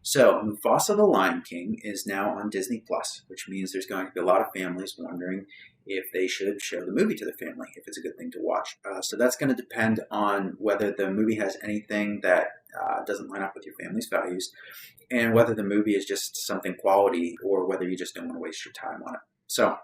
So, Mufasa the Lion King is now on Disney Plus, which means there's going to be a lot of families wondering if they should show the movie to the family, if it's a good thing to watch. So that's going to depend on whether the movie has anything that doesn't line up with your family's values, and whether the movie is just something quality or whether you just don't want to waste your time on it. So,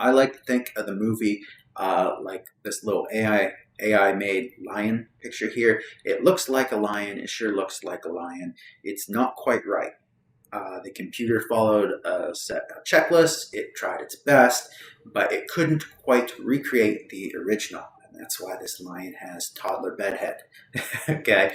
I like to think of the movie like this little AI made lion picture here. It looks like a lion. It sure looks like a lion. It's not quite right. The computer followed a checklist. It tried its best, but it couldn't quite recreate the original. And that's why this lion has toddler bedhead. Okay.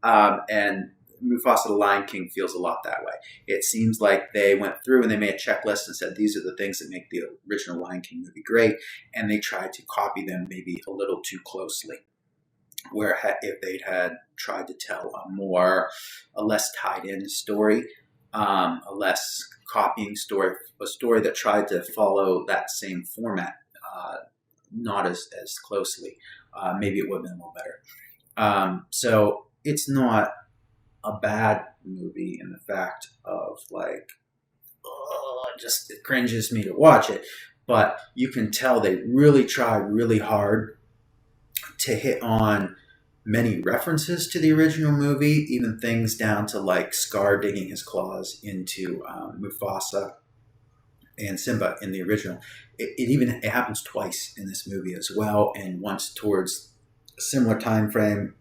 And Mufasa the Lion King feels a lot that way. It seems like they went through and they made a checklist and said, these are the things that make the original Lion King movie great. And they tried to copy them maybe a little too closely. Where if they'd had tried to tell a less tied in story, a less copying story, a story that tried to follow that same format, not as closely, maybe it would have been a little better. So it's not a bad movie in the fact of like, oh, it cringes me to watch it. But you can tell they really tried really hard to hit on many references to the original movie, even things down to like Scar digging his claws into Mufasa and Simba in the original. It happens twice in this movie as well, and once towards a similar time frame.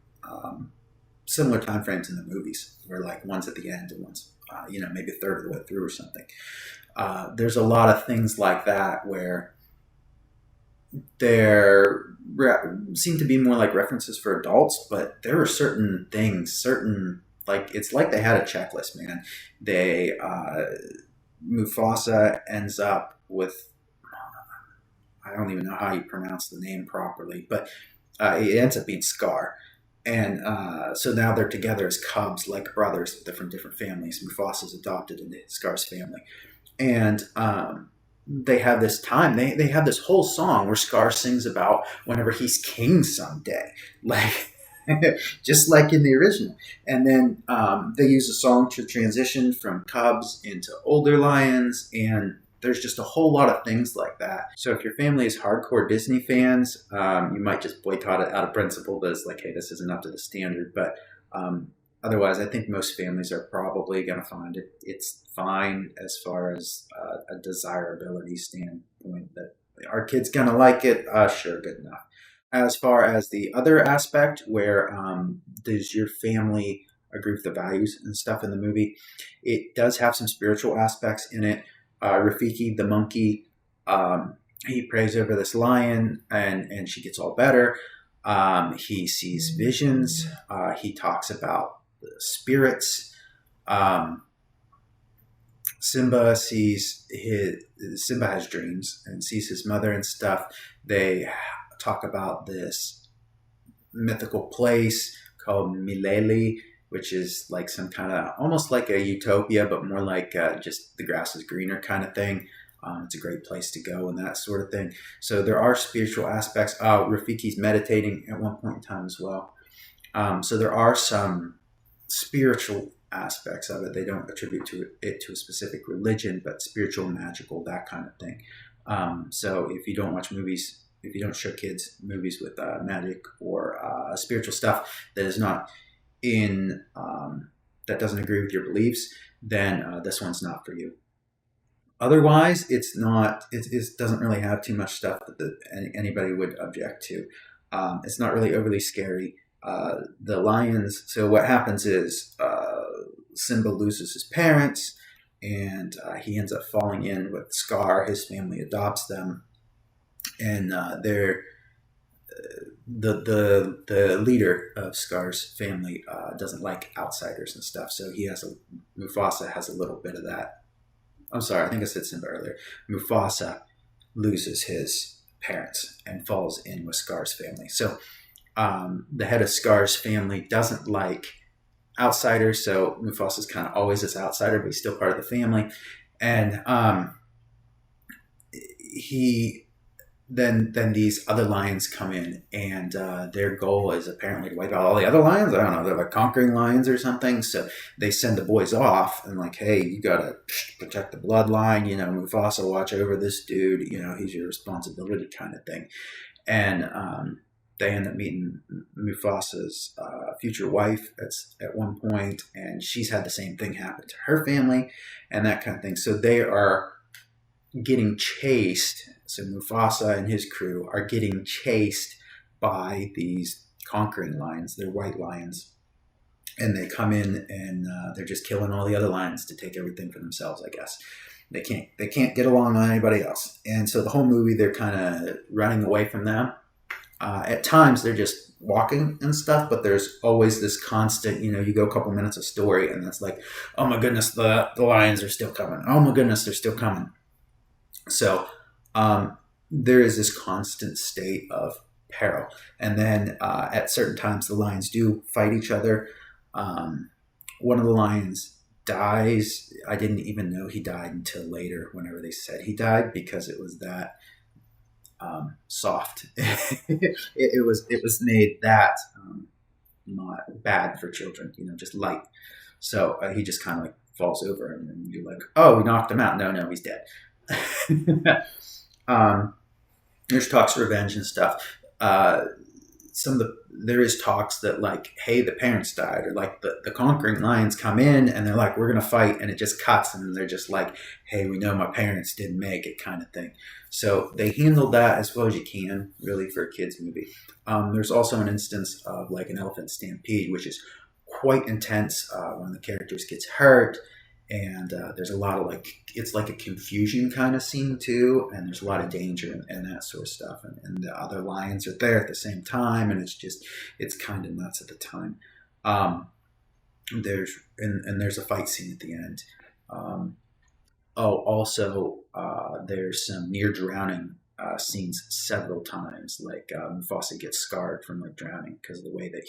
Similar time frames in the movies, where like one's at the end and one's maybe a third of the way through or something. There's a lot of things like that where there seem to be more like references for adults, but there are certain things, like it's like they had a checklist, man. They Mufasa ends up with I don't even know how you pronounce the name properly, but it ends up being Scar. And so now they're together as cubs, like brothers, from different families. Mufasa's adopted into Scar's family. And they have this time. They have this whole song where Scar sings about whenever he's king someday. Like, just like in the original. And then they use a song to transition from cubs into older lions. And there's just a whole lot of things like that. So if your family is hardcore Disney fans, you might just boycott it out of principle. That's like, hey, this isn't up to the standard. But otherwise, I think most families are probably going to find it's fine as far as a desirability standpoint. That our kid's going to like it? Sure, good enough. As far as the other aspect, where does your family agree with the values and stuff in the movie? It does have some spiritual aspects in it. Rafiki, the monkey, he prays over this lion and she gets all better. He sees visions. He talks about the spirits. Simba has dreams and sees his mother and stuff. They talk about this mythical place called Milele, which is like some kind of almost like a utopia, but more like just the grass is greener kind of thing. It's a great place to go and that sort of thing. So there are spiritual aspects. Rafiki's meditating at one point in time as well. So there are some spiritual aspects of it. They don't attribute it to a specific religion, but spiritual, magical, that kind of thing. So if you don't watch movies, if you don't show kids movies with magic or spiritual stuff that is not that doesn't agree with your beliefs, then this one's not for you. Otherwise, it's not. It doesn't really have too much stuff that anybody would object to. It's not really overly scary. The lions. So what happens is Simba loses his parents, and he ends up falling in with Scar. His family adopts them, and they're the leader of Scar's family doesn't like outsiders and stuff. So Mufasa has a little bit of that. I'm sorry, I think I said Simba earlier. Mufasa loses his parents and falls in with Scar's family. So the head of Scar's family doesn't like outsiders. So Mufasa's kind of always this outsider, but he's still part of the family. And he then these other lions come in, and their goal is apparently to wipe out all the other lions. I don't know, they're like conquering lions or something. So they send the boys off and like, hey, you gotta protect the bloodline. Mufasa, watch over this dude. He's your responsibility, kind of thing. And they end up meeting Mufasa's future wife at one point, and she's had the same thing happen to her family, and that kind of thing. So they are getting chased. So Mufasa and his crew are getting chased by these conquering lions. They're white lions, and they come in and they're just killing all the other lions to take everything for themselves, I guess. They can't get along with anybody else, and so the whole movie they're kind of running away from them. At times they're just walking and stuff, but there's always this constant, you go a couple minutes of story and it's like, oh my goodness, the lions are still coming. Oh my goodness, they're still coming. So there is this constant state of peril. And then at certain times, the lions do fight each other. One of the lions dies. I didn't even know he died until later, whenever they said he died, because it was that soft. it was made that not bad for children, just light. So he just kind of like falls over, and then you're like, oh, we knocked him out. No, he's dead. There's talks of revenge and stuff. There is talks that like, hey, the parents died, or like the conquering lions come in and they're like, we're gonna fight, and it just cuts, and they're just like, hey, we know my parents didn't make it, kind of thing. So they handled that as well as you can, really, for a kids movie. There's also an instance of like an elephant stampede, which is quite intense. One of the characters gets hurt, and there's a lot of like, it's like a confusion kind of scene too, and there's a lot of danger and that sort of stuff, and the other lions are there at the same time, and it's kind of nuts at the time. There's a fight scene at the end. Also, there's some near drowning scenes several times. Like Mufasa gets scarred from like drowning because of the way that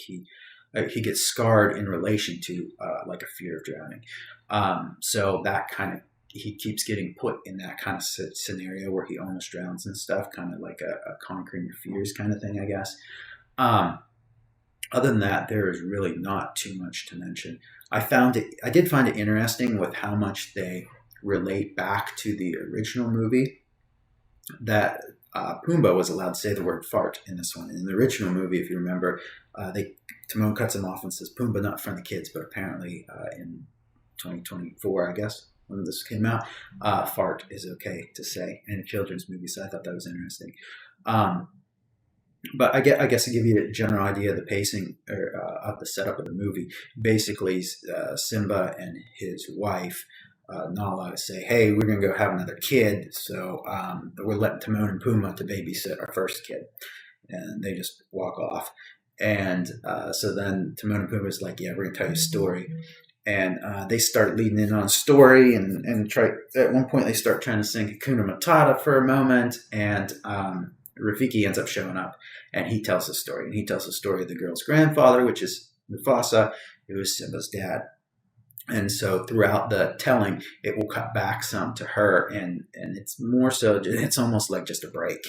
he gets scarred in relation to like a fear of drowning. So that kind of, he keeps getting put in that kind of scenario where he almost drowns and stuff, kind of like a conquering your fears kind of thing, I guess. Other than that, there is really not too much to mention. I did find it interesting with how much they relate back to the original movie, that Pumbaa was allowed to say the word fart in this one. In the original movie, if you remember, Timon cuts him off and says, Pumbaa, not in front of the kids, but apparently in 2024, I guess, when this came out, fart is okay to say in a children's movie, so I thought that was interesting. But I guess to give you a general idea of the pacing of the setup of the movie, basically Simba and his wife Nala say, hey, we're going to go have another kid, so we're letting Timon and Pumbaa to babysit our first kid. And they just walk off. And so then Timon and Pumbaa is like, yeah, we're going to tell you a story. And they start leading in on a story, and try. At one point they start trying to sing Hakuna Matata for a moment, and Rafiki ends up showing up, and he tells the story. And he tells the story of the girl's grandfather, which is Mufasa, who is Simba's dad. And so throughout the telling, it will cut back some to her, and it's more so, it's almost like just a break.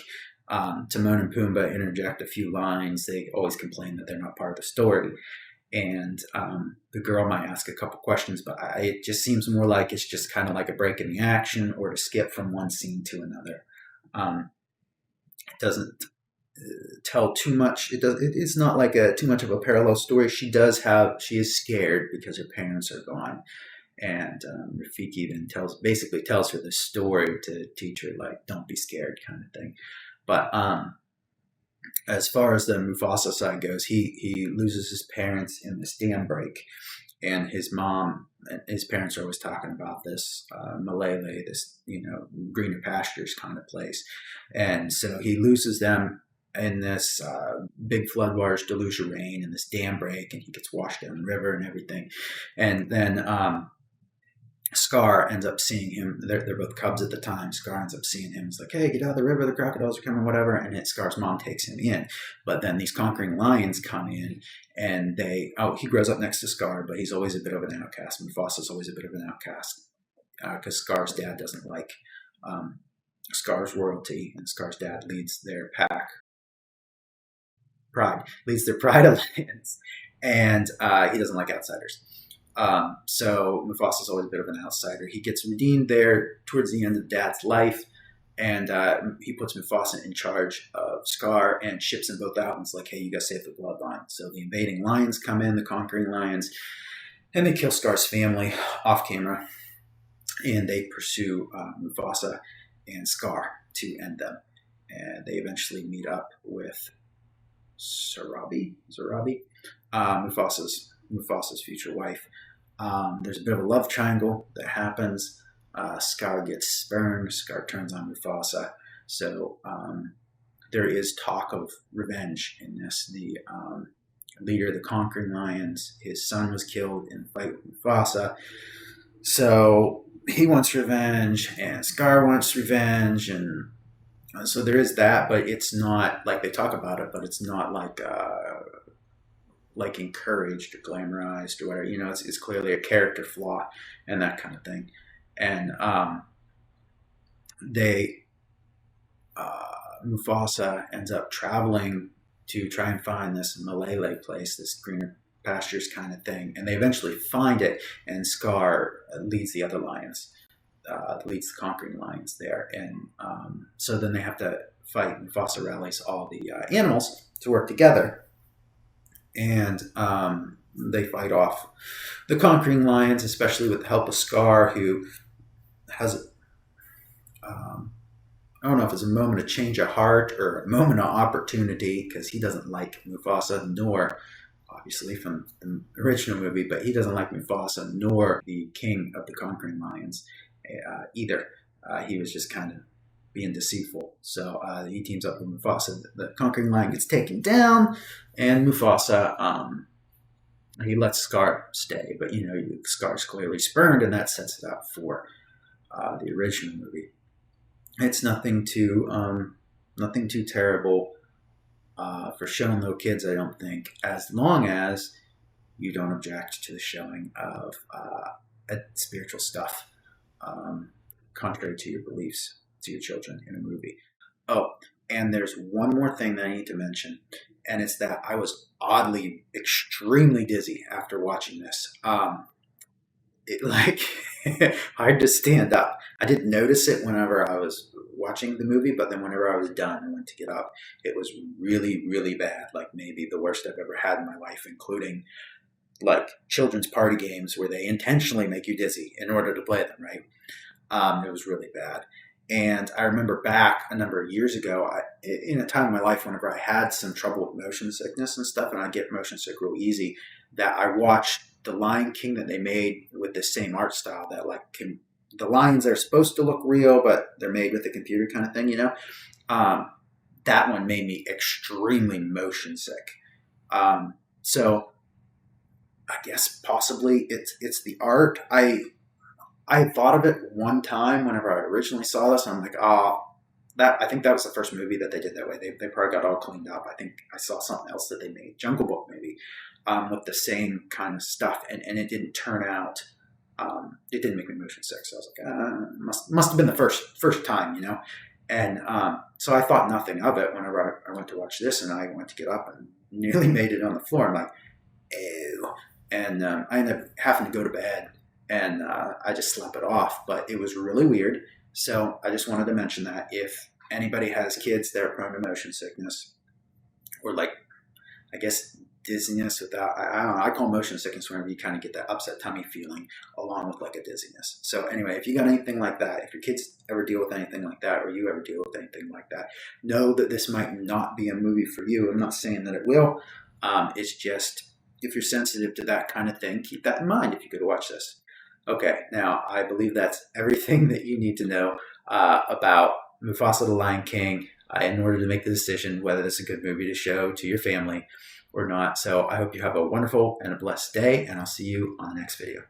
Timon and Pumbaa interject a few lines. They always complain that they're not part of the story. And the girl might ask a couple questions, but it just seems more like it's just kind of like a break in the action, or to skip from one scene to another. It doesn't tell too much. It's not like too much of a parallel story. She is scared because her parents are gone, and Rafiki then basically tells her the story to teach her, like, don't be scared, kind of thing. But as far as the Mufasa side goes, he loses his parents in this dam break, and his parents are always talking about this Malele, this greener pastures kind of place, and so he loses them in this big floodwaters, deluge of rain, and this dam break, and he gets washed down the river and everything. And then Scar ends up seeing him. They're both cubs at the time. Scar ends up seeing him. He's like, hey, get out of the river, the crocodiles are coming, whatever. And Scar's mom takes him in. But then these conquering lions come in, and he grows up next to Scar, but he's always a bit of an outcast. Mufasa's always a bit of an outcast because Scar's dad doesn't like Scar's royalty, and Scar's dad leads their pack. Pride leads their Pride Alliance, and he doesn't like outsiders. So Mufasa's always a bit of an outsider. He gets redeemed there towards the end of Dad's life, and he puts Mufasa in charge of Scar and ships them both out. And it's like, hey, you guys save the bloodline. So the invading lions come in, the conquering lions, and they kill Scar's family off camera, and they pursue Mufasa and Scar to end them. And they eventually meet up with Zarabi, Mufasa's future wife. There's a bit of a love triangle that happens. Scar gets spurned. Scar turns on Mufasa. So there is talk of revenge in this. The leader of the conquering lions, his son was killed in a fight with Mufasa. So he wants revenge, and Scar wants revenge, and so there is that. But it's not like they talk about it, but it's not like encouraged or glamorized or whatever. You know, it's clearly a character flaw and that kind of thing. And Mufasa ends up traveling to try and find this Malele place, this greener pastures kind of thing, and they eventually find it. And Scar leads the other lions, leads the conquering lions there, and so then they have to fight. Mufasa rallies all the animals to work together, and they fight off the conquering lions, especially with the help of Scar, who has I don't know if it's a moment of change of heart or a moment of opportunity, because he doesn't like Mufasa, nor obviously from the original movie, but he doesn't like Mufasa nor the king of the conquering lions either. He was just kind of being deceitful. So he teams up with Mufasa. The conquering lion gets taken down, and Mufasa, he lets Scar stay, but you know, Scar's clearly spurned, and that sets it up for the original movie. It's nothing too terrible for showing little kids, I don't think, as long as you don't object to the showing of spiritual stuff, contrary to your beliefs, to your children in a movie. Oh, and there's one more thing that I need to mention, and it's that I was oddly extremely dizzy after watching this. Hard to stand up. I didn't notice it whenever I was watching the movie, but then whenever I was done and went to get up, it was really, really bad. Like maybe the worst I've ever had in my life, including like children's party games where they intentionally make you dizzy in order to play them, right? It was really bad. And I remember back a number of years ago, in a time in my life whenever I had some trouble with motion sickness and stuff, and I get motion sick real easy, that I watched The Lion King that they made with the same art style that the lions are supposed to look real, but they're made with a computer kind of thing, you know? That one made me extremely motion sick. So I guess possibly it's the art. I thought of it one time whenever I originally saw this. I'm like, I think that was the first movie that they did that way. They probably got all cleaned up. I think I saw something else that they made, Jungle Book maybe, with the same kind of stuff, and it didn't turn out. It didn't make me motion sick. So I was like, must have been the first time, you know. And so I thought nothing of it whenever I went to watch this, and I went to get up and nearly made it on the floor. I'm like, ew. And I ended up having to go to bed, and I just slept it off. But it was really weird. So I just wanted to mention that if anybody has kids that are prone to motion sickness, or like, I guess, dizziness without, I don't know, I call motion sickness whenever you kind of get that upset tummy feeling along with like a dizziness. So anyway, if you got anything like that, if your kids ever deal with anything like that, or you ever deal with anything like that, know that this might not be a movie for you. I'm not saying that it will. It's just, if you're sensitive to that kind of thing, keep that in mind if you go to watch this. Okay, now I believe that's everything that you need to know about Mufasa the Lion King in order to make the decision whether this is a good movie to show to your family or not. So I hope you have a wonderful and a blessed day, and I'll see you on the next video.